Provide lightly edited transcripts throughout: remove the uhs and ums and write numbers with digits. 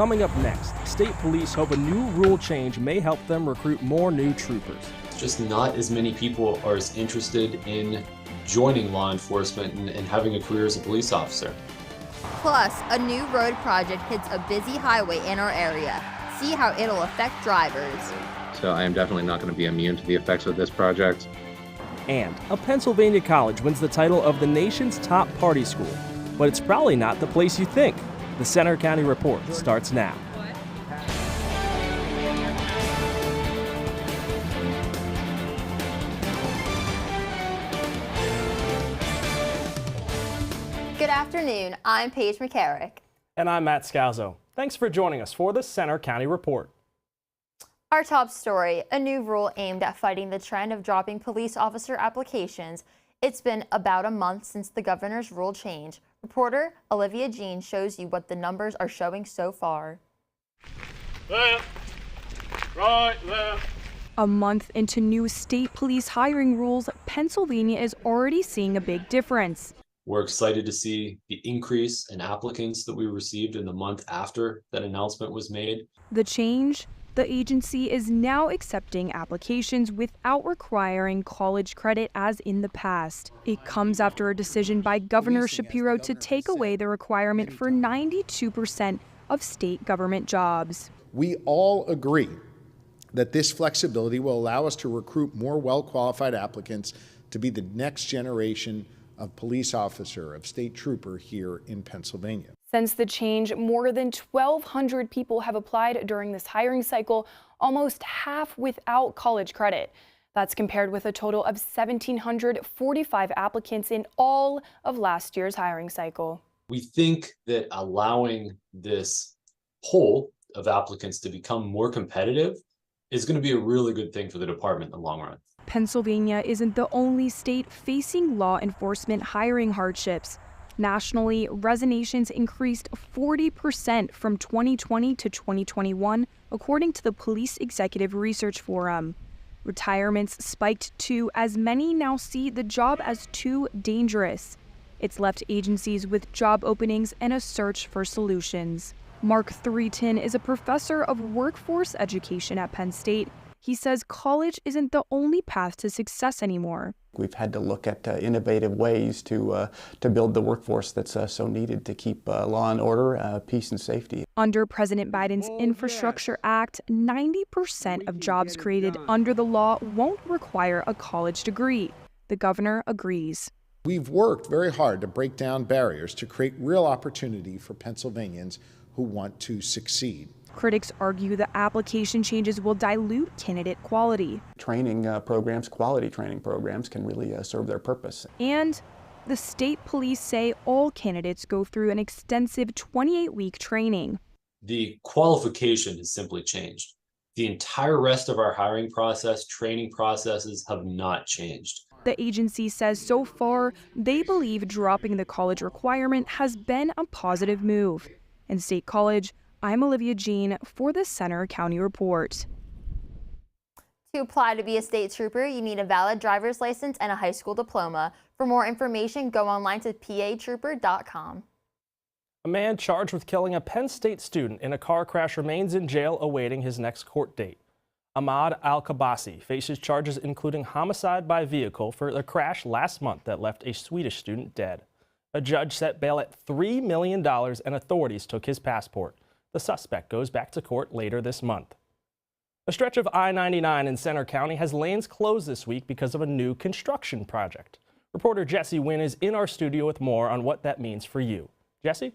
Coming up next, state police hope a new rule change may help them recruit more new troopers. Just not as many people are as interested in joining law enforcement and having a career as a police officer. Plus, a new road project hits a busy highway in our area. See how it'll affect drivers. So I am definitely not going to be immune to the effects of this project. And a Pennsylvania college wins the title of the nation's top party school. But it's probably not the place you think. The Center County Report starts now. Good afternoon, I'm Paige McCarrick. And I'm Matt Scalzo. Thanks for joining us for the Center County Report. Our top story, a new rule aimed at fighting the trend of dropping police officer applications. It's been about a month since the governor's rule change. Reporter Olivia Jean shows you what the numbers are showing so far. Left, right, left. A month into new state police hiring rules, Pennsylvania is already seeing a big difference. We're excited to see the increase in applicants that we received in the month after that announcement was made. The change? The agency is now accepting applications without requiring college credit as in the past. It comes after a decision by Governor Shapiro to take away the requirement for 92% of state government jobs. We all agree that this flexibility will allow us to recruit more well-qualified applicants to be the next generation of police officer, of state trooper here in Pennsylvania. Since the change, more than 1,200 people have applied during this hiring cycle, almost half without college credit. That's compared with a total of 1,745 applicants in all of last year's hiring cycle. We think that allowing this pool of applicants to become more competitive is going to be a really good thing for the department in the long run. Pennsylvania isn't the only state facing law enforcement hiring hardships. Nationally, resignations increased 40% from 2020 to 2021, according to the Police Executive Research Forum. Retirements spiked too, as many now see the job as too dangerous. It's left agencies with job openings and a search for solutions. Mark Threeton is a professor of workforce education at Penn State. He says college isn't the only path to success anymore. We've had to look at innovative ways to build the workforce that's so needed to keep law and order, peace and safety. Under President Biden's Infrastructure Act, 90% of jobs created under the law won't require a college degree. The governor agrees. We've worked very hard to break down barriers to create real opportunity for Pennsylvanians who want to succeed. Critics argue the application changes will dilute candidate quality. Training programs, quality training programs can really serve their purpose. And the state police say all candidates go through an extensive 28-week training. The qualification has simply changed. The entire rest of our hiring process, training processes have not changed. The agency says so far, they believe dropping the college requirement has been a positive move. In State College, I'm Olivia Jean for the Center County Report. To apply to be a state trooper, you need a valid driver's license and a high school diploma. For more information, go online to patrooper.com. A man charged with killing a Penn State student in a car crash remains in jail awaiting his next court date. Ahmad Al-Kabasi faces charges including homicide by vehicle for the crash last month that left a Swedish student dead. A judge set bail at $3 million and authorities took his passport. The suspect goes back to court later this month. A stretch of I-99 in Center County has lanes closed this week because of a new construction project. Reporter Jesse Wynn is in our studio with more on what that means for you. Jesse?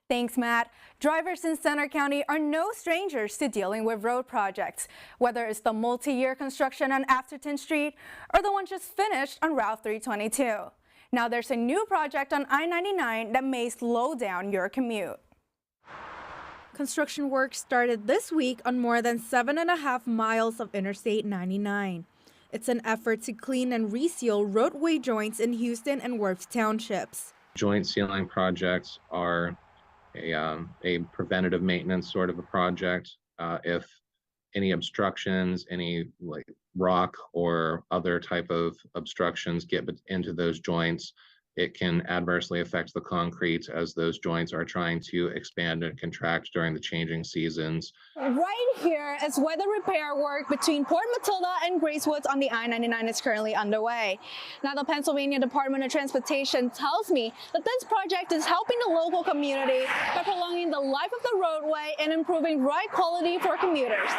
Thanks, Matt. Drivers in Center County are no strangers to dealing with road projects, whether it's the multi-year construction on Atherton Street or the one just finished on Route 322. Now there's a new project on I-99 that may slow down your commute. Construction work started this week on more than 7.5 miles of Interstate 99. It's an effort to clean and reseal roadway joints in Houston and Worth townships. Joint sealing projects are a preventative maintenance sort of a project. If any obstructions, any like rock or other type of obstructions get into those joints, it can adversely affect the concrete as those joints are trying to expand and contract during the changing seasons. Right here is where the repair work between Port Matilda and Grace Woods on the I-99 is currently underway. Now, the Pennsylvania Department of Transportation tells me that this project is helping the local community by prolonging the life of the roadway and improving ride quality for commuters.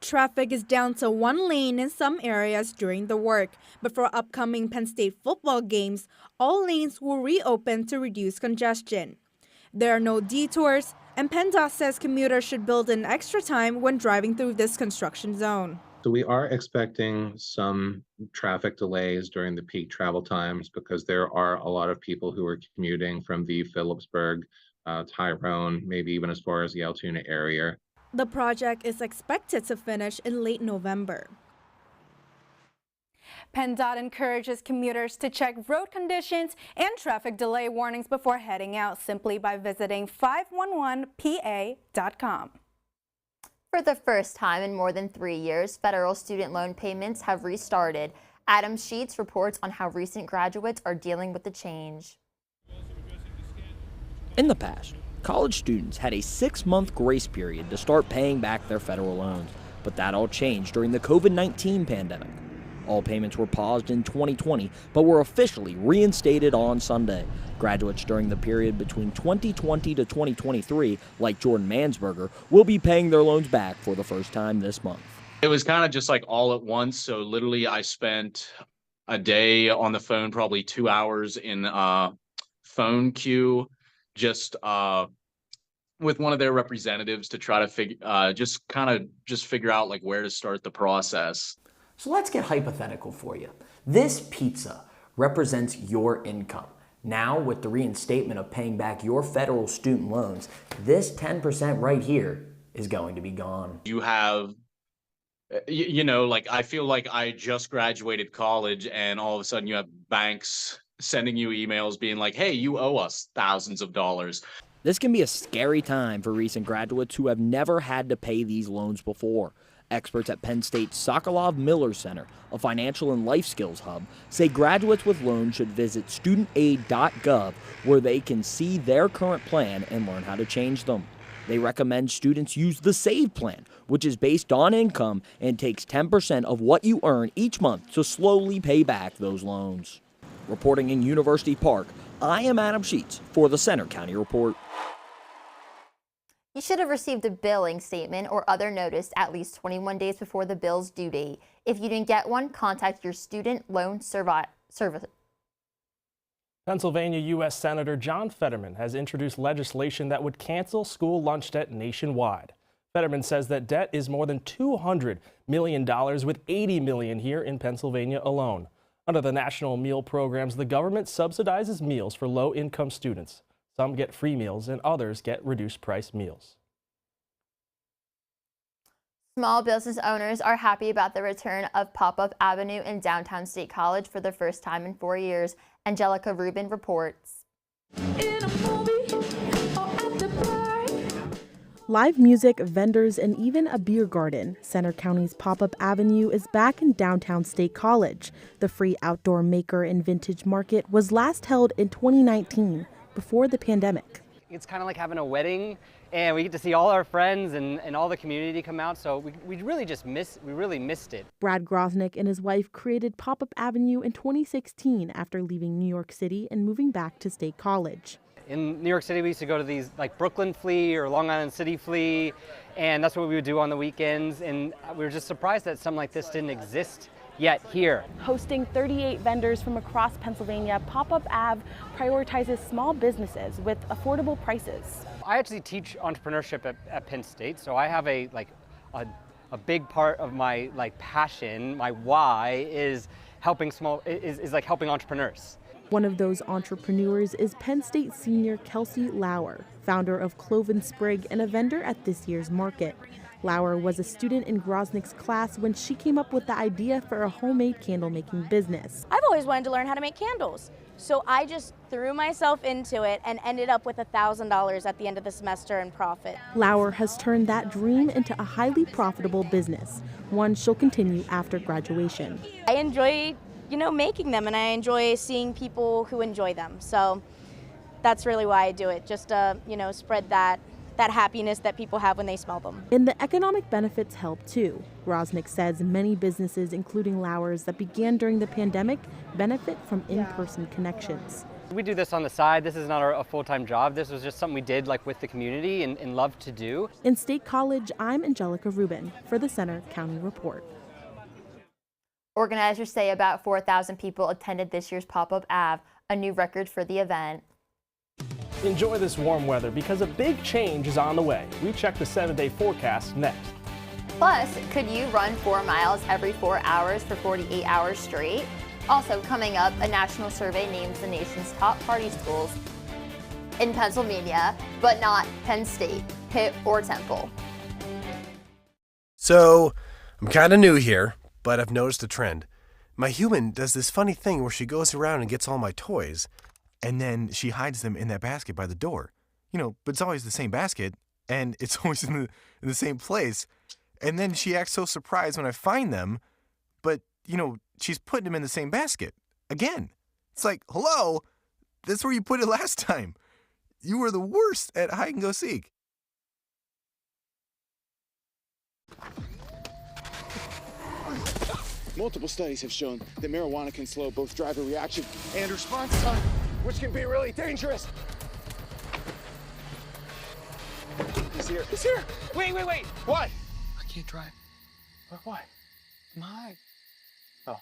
Traffic is down to one lane in some areas during the work, but for upcoming Penn State football games, all lanes will reopen to reduce congestion. There are no detours, and PennDOT says commuters should build in extra time when driving through this construction zone. So we are expecting some traffic delays during the peak travel times because there are a lot of people who are commuting from the Phillipsburg, Tyrone, maybe even as far as the Altoona area. The project is expected to finish in late November. PennDOT encourages commuters to check road conditions and traffic delay warnings before heading out simply by visiting 511pa.com. For the first time in more than 3 years, federal student loan payments have restarted. Adam Sheets reports on how recent graduates are dealing with the change. In the past, college students had a 6-month grace period to start paying back their federal loans, but that all changed during the COVID-19 pandemic. All payments were paused in 2020, but were officially reinstated on Sunday. Graduates during the period between 2020 to 2023, like Jordan Mansberger, will be paying their loans back for the first time this month. It was kind of just like all at once. So literally I spent a day on the phone, probably 2 hours in phone queue, just with one of their representatives to try to figure out like where to start the process. So let's get hypothetical for you. This pizza represents your income. Now, with the reinstatement of paying back your federal student loans, this 10% right here is going to be gone. You have, like I feel like I just graduated college and all of a sudden you have banks sending you emails being like, hey, you owe us thousands of dollars. This can be a scary time for recent graduates who have never had to pay these loans before. Experts at Penn State's Sokolov Miller Center, a financial and life skills hub, say graduates with loans should visit studentaid.gov where they can see their current plan and learn how to change them. They recommend students use the SAVE plan, which is based on income and takes 10% of what you earn each month to slowly pay back those loans. Reporting in University Park, I am Adam Sheets for the Center County Report. You should have received a billing statement or other notice at least 21 days before the bill's due date. If you didn't get one, contact your student loan service. Pennsylvania U.S. Senator John Fetterman has introduced legislation that would cancel school lunch debt nationwide. Fetterman says that debt is more than $200 million, with $80 million here in Pennsylvania alone. Under the national meal programs, the government subsidizes meals for low-income students. Some get free meals and others get reduced price meals. Small business owners are happy about the return of Pop-Up Avenue in downtown State College for the first time in 4 years. Angelica Rubin reports. Live music, vendors, and even a beer garden. Center County's Pop-Up Avenue is back in downtown State College. The free outdoor maker and vintage market was last held in 2019, before the pandemic. It's kind of like having a wedding, and we get to see all our friends and all the community come out, so we really missed it. Brad Grosnick and his wife created Pop-Up Avenue in 2016 after leaving New York City and moving back to State College. In New York City, we used to go to these like Brooklyn Flea or Long Island City Flea, and that's what we would do on the weekends, and we were just surprised that something like this didn't exist yet here. Hosting 38 vendors from across Pennsylvania, Pop-Up Ave prioritizes small businesses with affordable prices. I actually teach entrepreneurship at Penn State, so I have a big part of my passion, my why is helping helping entrepreneurs. One of those entrepreneurs is Penn State senior Kelsey Lauer, founder of Cloven Sprig and a vendor at this year's market. Lauer was a student in Grosnick's class when she came up with the idea for a homemade candle making business. I've always wanted to learn how to make candles, so I just threw myself into it and ended up with $1,000 at the end of the semester in profit. Lauer has turned that dream into a highly profitable business, one she'll continue after graduation. I enjoy making them, and I enjoy seeing people who enjoy them. So that's really why I do it, just to, spread that happiness that people have when they smell them. And the economic benefits help too. Grosnick says many businesses, including Lauer's, that began during the pandemic, benefit from in-person connections. We do this on the side. This is not a full-time job. This was just something we did with the community and loved to do. In State College, I'm Angelica Rubin for the Center County Report. Organizers say about 4,000 people attended this year's Pop-Up Ave, a new record for the event. Enjoy this warm weather because a big change is on the way. We check the 7-day forecast next. Plus, could you run 4 miles every 4 hours for 48 hours straight? Also coming up, a national survey names the nation's top party schools in Pennsylvania, but not Penn State, Pitt, or Temple. So, I'm kind of new here, but I've noticed a trend. My human does this funny thing where she goes around and gets all my toys, and then she hides them in that basket by the door. But it's always the same basket, and it's always in the same place. And then she acts so surprised when I find them, but, she's putting them in the same basket. Again. It's like, hello, that's where you put it last time. You were the worst at hide and go seek. Multiple studies have shown that marijuana can slow both driver reaction and response time, which can be really dangerous. He's here. He's here. Wait. What? I can't drive. Why? My. Oh.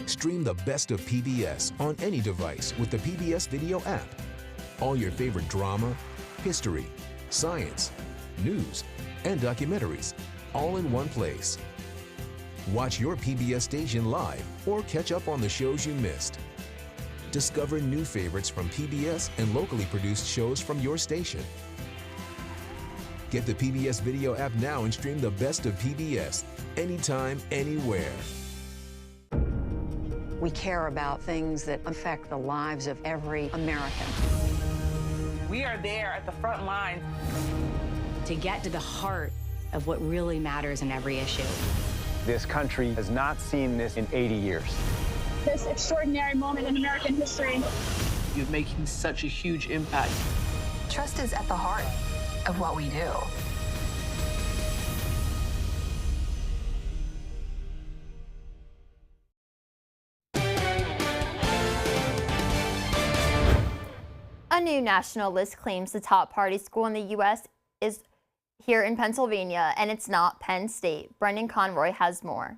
Stream the best of PBS on any device with the PBS Video app. All your favorite drama, history, science, news, and documentaries, all in one place. Watch your PBS station live or catch up on the shows you missed. Discover new favorites from PBS and locally produced shows from your station. Get the PBS Video app now and stream the best of PBS anytime, anywhere. We care about things that affect the lives of every American. We are there at the front line to get to the heart of what really matters in every issue. This country has not seen this in 80 years. This extraordinary moment in American history. You're making such a huge impact. Trust is at the heart of what we do. A new national list claims the top party school in the U.S. is here in Pennsylvania, and it's not Penn State. Brendan Conroy has more.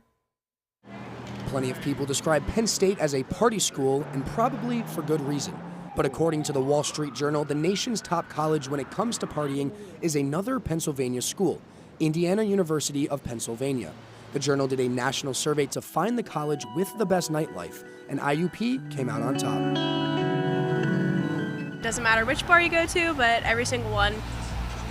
Plenty of people describe Penn State as a party school, and probably for good reason. But according to the Wall Street Journal, the nation's top college when it comes to partying is another Pennsylvania school, Indiana University of Pennsylvania. The Journal did a national survey to find the college with the best nightlife, and IUP came out on top. Doesn't matter which bar you go to, but every single one,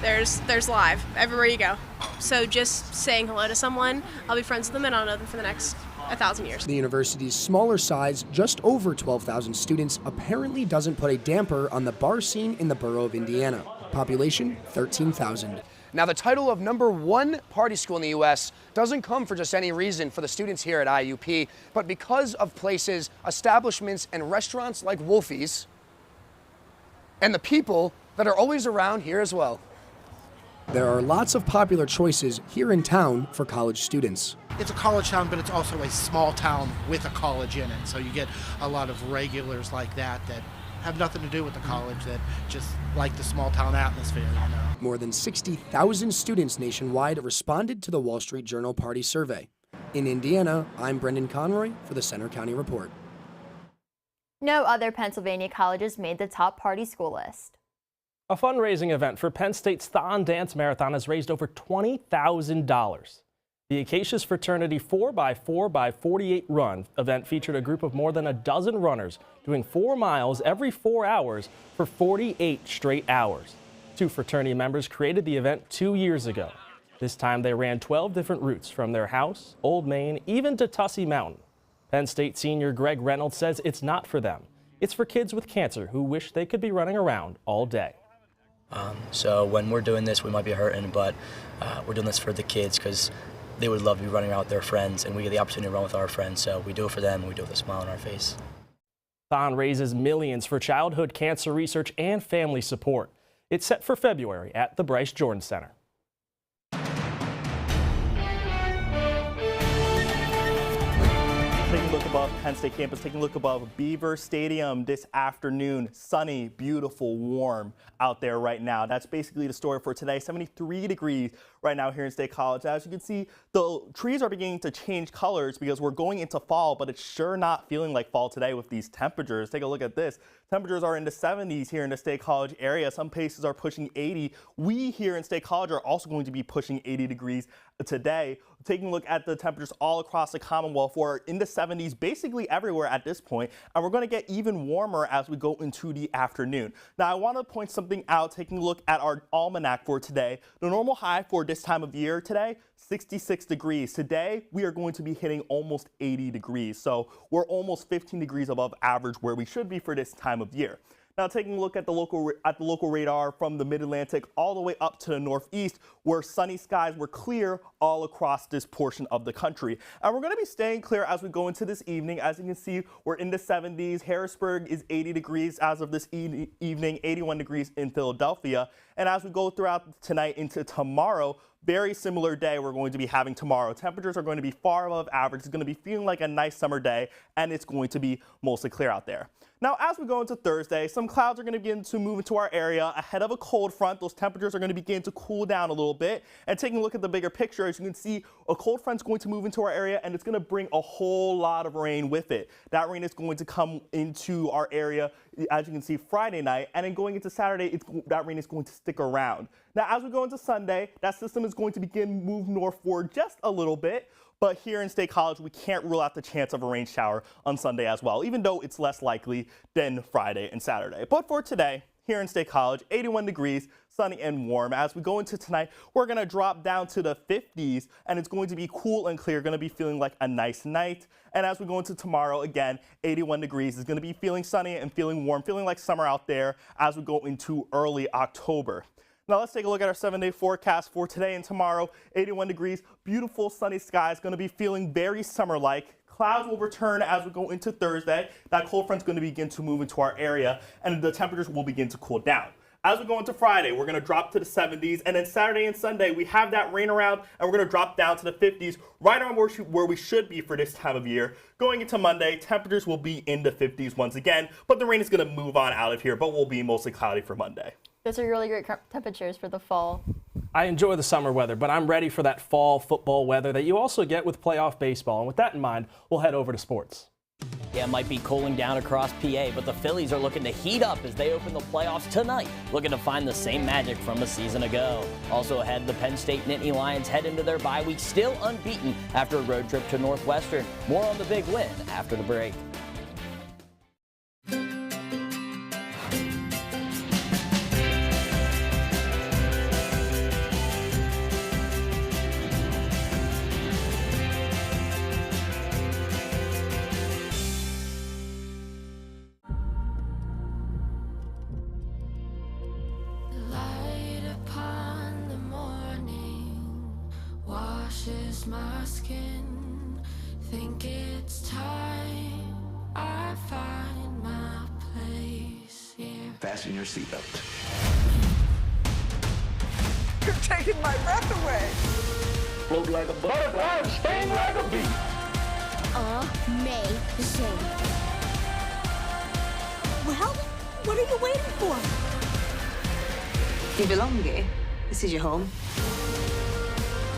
there's live everywhere you go. So just saying hello to someone, I'll be friends with them and I'll know them for the next 1,000 years. The university's smaller size, just over 12,000 students, apparently doesn't put a damper on the bar scene in the borough of Indiana. Population, 13,000. Now, the title of #1 party school in the U.S. doesn't come for just any reason for the students here at IUP, but because of places, establishments, and restaurants like Wolfie's, and the people that are always around here as well. There are lots of popular choices here in town for college students. It's a college town, but it's also a small town with a college in it. So you get a lot of regulars like that have nothing to do with the college, that just like the small town atmosphere, More than 60,000 students nationwide responded to the Wall Street Journal Party Survey. In Indiana, I'm Brendan Conroy for the Center County Report. No other Pennsylvania colleges made the top party school list. A fundraising event for Penn State's Thaw and Dance Marathon has raised over $20,000. The Acacias Fraternity 4x4x48 run event featured a group of more than a dozen runners doing 4 miles every 4 hours for 48 straight hours. 2 fraternity members created the event 2 years ago. This time they ran 12 different routes from their house, Old Main, even to Tussey Mountain. Penn State senior Greg Reynolds says it's not for them. It's for kids with cancer who wish they could be running around all day. So when we're doing this, we might be hurting, but we're doing this for the kids because they would love to be running around with their friends, and we get the opportunity to run with our friends. So we do it for them, and we do it with a smile on our face. Thon raises millions for childhood cancer research and family support. It's set for February at the Bryce Jordan Center. Taking a look above Penn State campus, taking a look above Beaver Stadium this afternoon. Sunny, beautiful, warm out there right now. That's basically the story for today. 73 degrees right now here in State College. As you can see, the trees are beginning to change colors because we're going into fall, but it's sure not feeling like fall today with these temperatures. Take a look at this. Temperatures are in the 70s here in the State College area. Some places are pushing 80. We here in State College are also going to be pushing 80 degrees today. Taking a look at the temperatures all across the Commonwealth, we're in the 70s basically everywhere at this point, and we're going to get even warmer as we go into the afternoon. Now, I want to point something out, taking a look at our almanac for today. The normal high for this time of year today, 66 degrees. Today, we are going to be hitting almost 80 degrees, so we're almost 15 degrees above average where we should be for this time of year. Now, taking a look at the local radar from the Mid-Atlantic all the way up to the Northeast, where sunny skies were clear all across this portion of the country. And we're going to be staying clear as we go into this evening. As you can see, we're in the 70s. Harrisburg is 80 degrees as of this evening, 81 degrees in Philadelphia. And as we go throughout tonight into tomorrow, very similar day we're going to be having tomorrow. Temperatures are going to be far above average. It's going to be feeling like a nice summer day, and it's going to be mostly clear out there. Now, as we go into Thursday, some clouds are going to begin to move into our area ahead of a cold front. Those temperatures are going to begin to cool down a little bit. And taking a look at the bigger picture, as you can see, a cold front's going to move into our area, and it's going to bring a whole lot of rain with it. That rain is going to come into our area, as you can see, Friday night, and then going into Saturday, that rain is going to stick around. Now, as we go into Sunday, that system is going to begin move northward just a little bit. But here in State College, we can't rule out the chance of a rain shower on Sunday as well, even though it's less likely than Friday and Saturday. But for today, here in State College, 81 degrees, sunny and warm. As we go into tonight, we're going to drop down to the 50s, and it's going to be cool and clear, going to be feeling like a nice night. And as we go into tomorrow, again, 81 degrees is going to be feeling sunny and feeling warm, feeling like summer out there as we go into early October. Now let's take a look at our 7-day forecast for today and tomorrow. 81 degrees, beautiful sunny skies, going to be feeling very summer-like. Clouds will return as we go into Thursday. That cold front's going to begin to move into our area, and the temperatures will begin to cool down. As we go into Friday, we're going to drop to the 70s, and then Saturday and Sunday, we have that rain around, and we're going to drop down to the 50s, right on where we should be for this time of year. Going into Monday, temperatures will be in the 50s once again, but the rain is going to move on out of here, but will be mostly cloudy for Monday. Those are really great temperatures for the fall. I enjoy the summer weather, but I'm ready for that fall football weather that you also get with playoff baseball. And with that in mind, we'll head over to sports. Yeah, it might be cooling down across PA, but the Phillies are looking to heat up as they open the playoffs tonight, looking to find the same magic from a season ago. Also ahead, the Penn State Nittany Lions head into their bye week still unbeaten after a road trip to Northwestern. More on the big win after the break. My skin, think it's time I find my place here. Fasten your seatbelt. You're taking my breath away. Float like a butterfly, sting like a bee. Amazing. Well, what are you waiting for? You belong here. This is your home.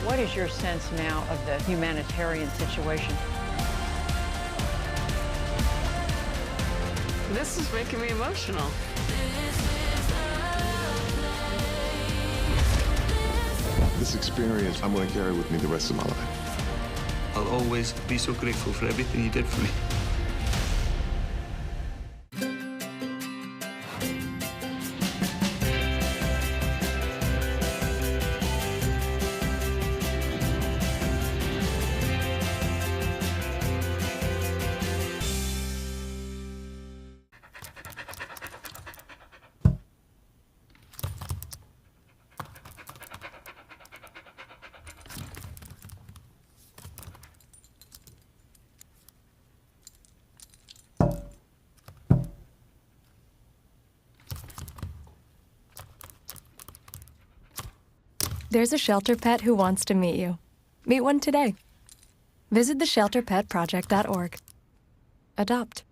What is your sense now of the humanitarian situation? This is making me emotional. This experience I'm going to carry with me the rest of my life. I'll always be so grateful for everything you did for me. There's a shelter pet who wants to meet you. Meet one today. Visit theshelterpetproject.org. Adopt.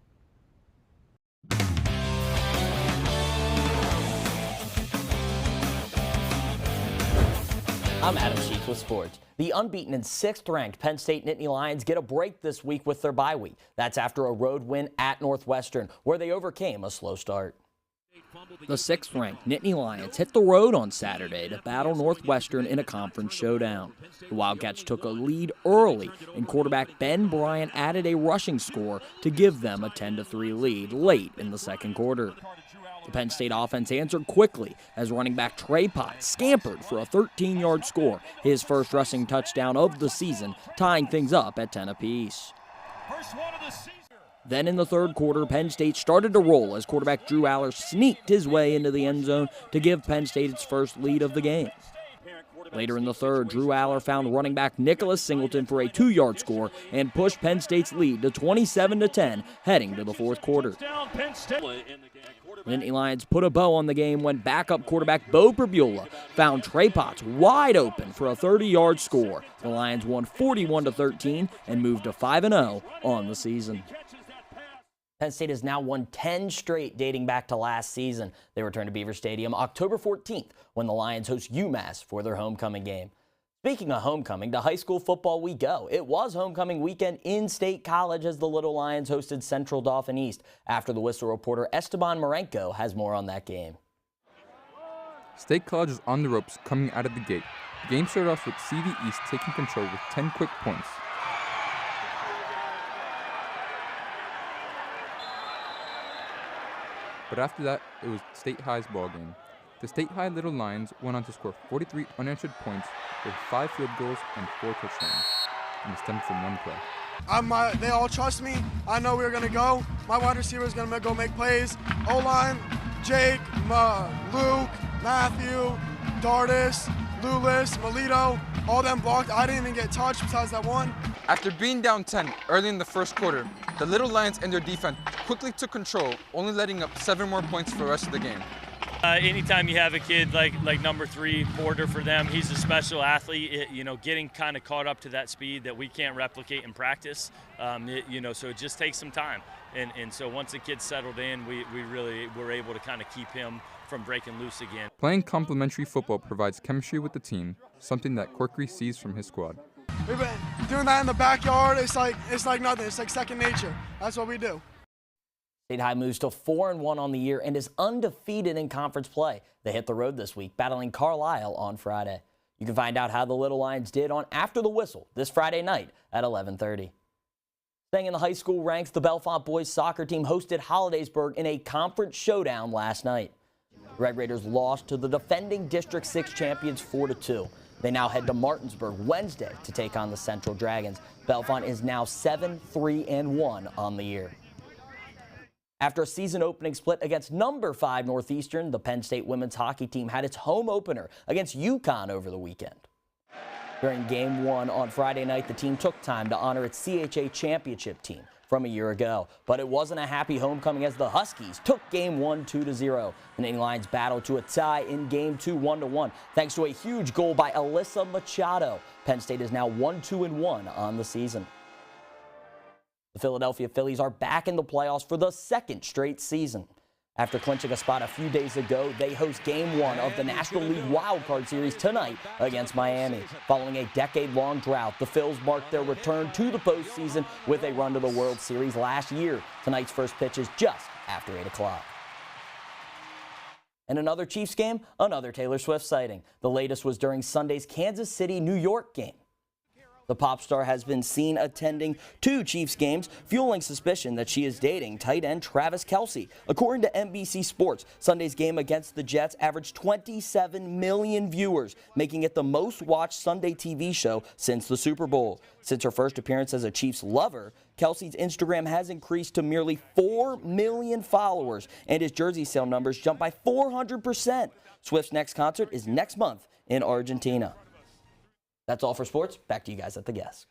I'm Adam Sheets with sports. The unbeaten and 6th-ranked Penn State Nittany Lions get a break this week with their bye week. That's after a road win at Northwestern, where they overcame a slow start. The 6th-ranked Nittany Lions hit the road on Saturday to battle Northwestern in a conference showdown. The Wildcats took a lead early, and quarterback Ben Bryant added a rushing score to give them a 10-3 lead late in the second quarter. The Penn State offense answered quickly as running back Trey Potts scampered for a 13-yard score, his first rushing touchdown of the season, tying things up at 10 apiece. Then in the third quarter, Penn State started to roll as quarterback Drew Aller sneaked his way into the end zone to give Penn State its first lead of the game. Later in the third, Drew Aller found running back Nicholas Singleton for a 2-yard score and pushed Penn State's lead to 27-10 heading to the fourth quarter. The Nittany Lions put a bow on the game when backup quarterback Bo Perbula found Trey Potts wide open for a 30-yard score. The Lions won 41-13 and moved to 5-0 on the season. Penn State has now won 10 straight dating back to last season. They return to Beaver Stadium October 14th when the Lions host UMass for their homecoming game. Speaking of homecoming, to high school football we go. It was homecoming weekend in State College as the Little Lions hosted Central Dauphin East. After the Whistle reporter Esteban Marenko has more on that game. State College is on the ropes coming out of the gate. The game started off with CV East taking control with 10 quick points. But after that, it was State High's ball game. The State High Little Lions went on to score 43 unanswered points with 5 field goals and 4 touchdowns, and it stemmed from one play. They all trust me. I know we're going to go. My wide receiver is going to go make plays. O-line, Jake, Luke, Matthew, Dardis, Lulis, Melito, all them blocked. I didn't even get touched besides that one. After being down 10 early in the first quarter, the Little Lions and their defense quickly took control, only letting up 7 more points for the rest of the game. Anytime you have a kid like number 3, Porter, for them, he's a special athlete. Getting kind of caught up to that speed that we can't replicate in practice. So it just takes some time. And so once the kid's settled in, we really were able to kind of keep him from breaking loose again. Playing complementary football provides chemistry with the team, something that Corkery sees from his squad. We've been doing that in the backyard. It's like nothing. It's like second nature. That's what we do. State High moves to 4-1 on the year and is undefeated in conference play. They hit the road this week, battling Carlisle on Friday. You can find out how the Little Lions did on After the Whistle this Friday night at 11:30. Staying in the high school ranks, the Bellefonte boys soccer team hosted Hollidaysburg in a conference showdown last night. Red Raiders lost to the defending District 6 champions 4-2. They now head to Martinsburg Wednesday to take on the Central Dragons. Bellefonte is now 7-3-1 on the year. After a season opening split against number 5 Northeastern, the Penn State women's hockey team had its home opener against UConn over the weekend. During Game 1 on Friday night, the team took time to honor its CHA championship team from a year ago. But it wasn't a happy homecoming as the Huskies took Game 1 2-0. The Nittany Lions battled to a tie in Game 2 1-1 thanks to a huge goal by Alyssa Machado. Penn State is now 1-2-1 on the season. The Philadelphia Phillies are back in the playoffs for the second straight season. After clinching a spot a few days ago, they host Game 1 of the National League Wild Card Series tonight against Miami. Following a decade-long drought, the Phils marked their return to the postseason with a run to the World Series last year. Tonight's first pitch is just after 8 o'clock. And another Chiefs game, another Taylor Swift sighting. The latest was during Sunday's Kansas City, New York game. The pop star has been seen attending 2 Chiefs games, fueling suspicion that she is dating tight end Travis Kelce. According to NBC Sports, Sunday's game against the Jets averaged 27 million viewers, making it the most watched Sunday TV show since the Super Bowl. Since her first appearance as a Chiefs lover, Kelce's Instagram has increased to nearly 4 million followers, and his jersey sale numbers jumped by 400%. Swift's next concert is next month in Argentina. That's all for sports. Back to you guys at the desk.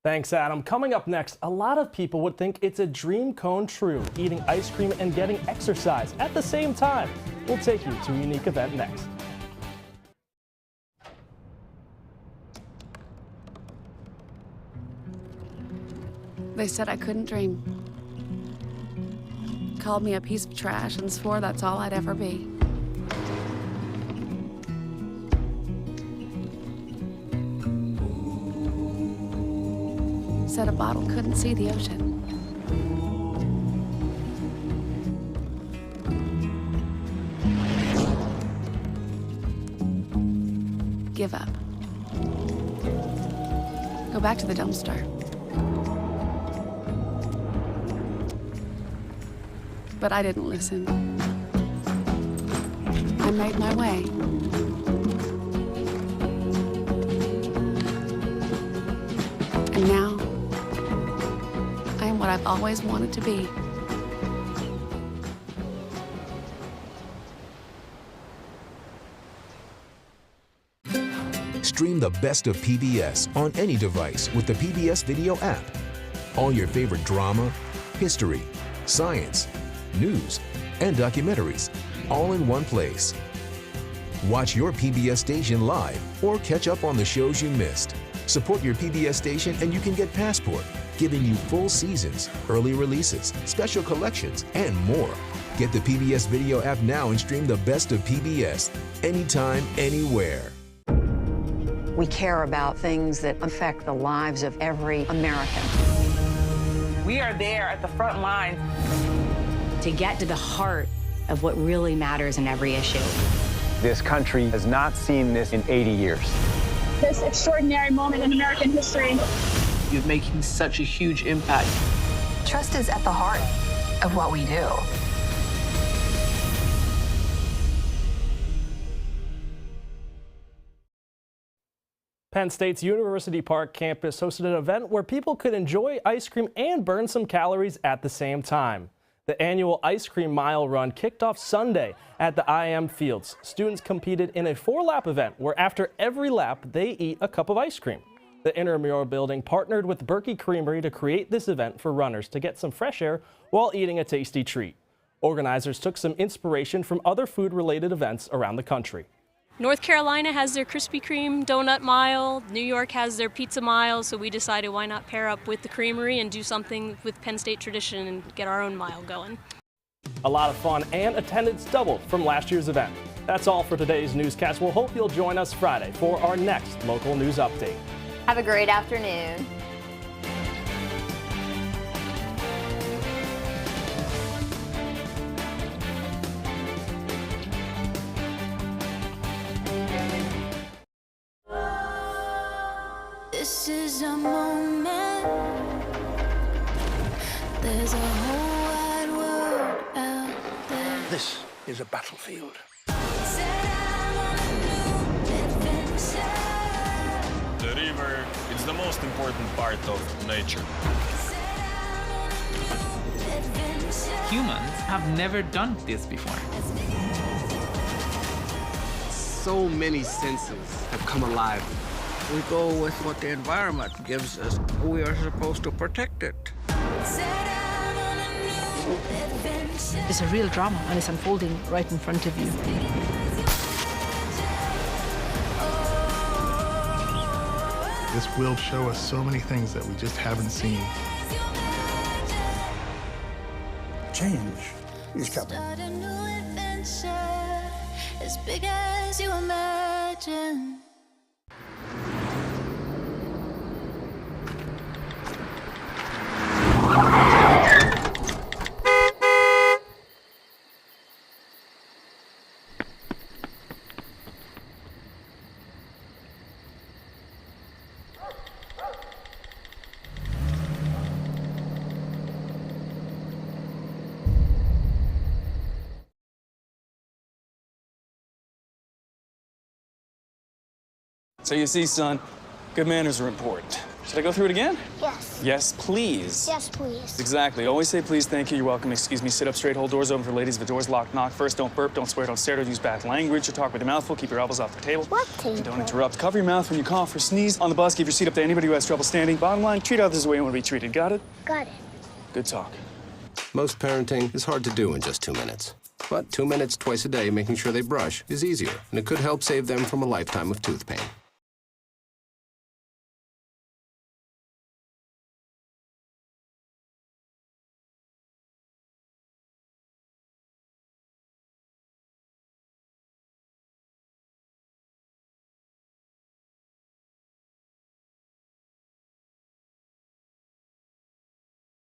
Thanks, Adam. Coming up next, a lot of people would think it's a dream come true, eating ice cream and getting exercise at the same time. We'll take you to a unique event next. They said I couldn't dream. Called me a piece of trash and swore that's all I'd ever be. Said a bottle couldn't see the ocean. Give up. Go back to the dumpster. But I didn't listen. I made my way. And now, I am what I've always wanted to be. Stream the best of PBS on any device with the PBS Video app. All your favorite drama, history, science, news, and documentaries, all in one place. Watch your PBS station live or catch up on the shows you missed. Support your PBS station and you can get Passport, giving you full seasons, early releases, special collections, and more. Get the PBS Video app now and stream the best of PBS anytime, anywhere. We care about things that affect the lives of every American. We are there at the front line to get to the heart of what really matters in every issue. This country has not seen this in 80 years. This extraordinary moment in American history. You're making such a huge impact. Trust is at the heart of what we do. Penn State's University Park campus hosted an event where people could enjoy ice cream and burn some calories at the same time. The annual Ice Cream Mile Run kicked off Sunday at the IM Fields. Students competed in a 4-lap event where after every lap, they eat a cup of ice cream. The intramural building partnered with Berkey Creamery to create this event for runners to get some fresh air while eating a tasty treat. Organizers took some inspiration from other food-related events around the country. North Carolina has their Krispy Kreme donut mile, New York has their pizza mile, so we decided why not pair up with the Creamery and do something with Penn State tradition and get our own mile going. A lot of fun and attendance doubled from last year's event. That's all for today's newscast. We'll hope you'll join us Friday for our next local news update. Have a great afternoon. This is a moment. There's a whole wide world out there. This is a battlefield. The river is the most important part of nature. Humans have never done this before. So many senses have come alive. We go with what the environment gives us. We are supposed to protect it. It's a real drama, and it's unfolding right in front of you. This will show us so many things that we just haven't seen. Change is coming. Start a new adventure, as big as you imagine. So you see, son, good manners are important. Should I go through it again? Yes. Yes, please. Yes, please. Exactly. Always say please, thank you, you're welcome, excuse me, sit up straight, hold doors open for ladies. If the door's locked, knock first. Don't burp, don't swear, don't stare, don't use bad language, or talk with your mouth full. Keep your elbows off the table. What table? And don't interrupt. Cover your mouth when you cough or sneeze. On the bus, give your seat up to anybody who has trouble standing. Bottom line, treat others the way you want to be treated. Got it? Got it. Good talk. Most parenting is hard to do in just 2 minutes. But 2 minutes twice a day making sure they brush is easier, and it could help save them from a lifetime of tooth pain.